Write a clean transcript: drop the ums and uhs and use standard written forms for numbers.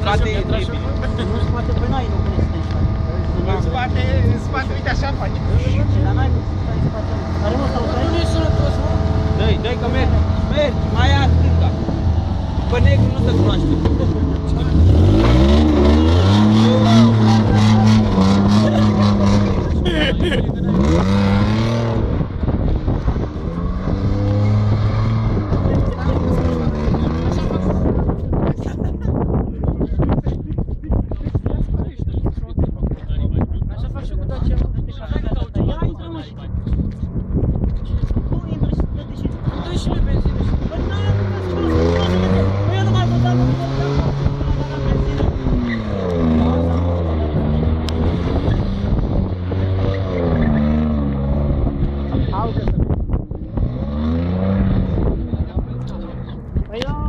spate e bine. Nu în spate, păi n-ai loc unde să stai în spate. În spate, uite așa face. Dar n-ai cum să stai în spate. Are mă sau stai? Nu e sănătos, mă? Dă-i că mergi. Mergi, mai ia stânga. Pe negru nu te cunoaște. Păi da,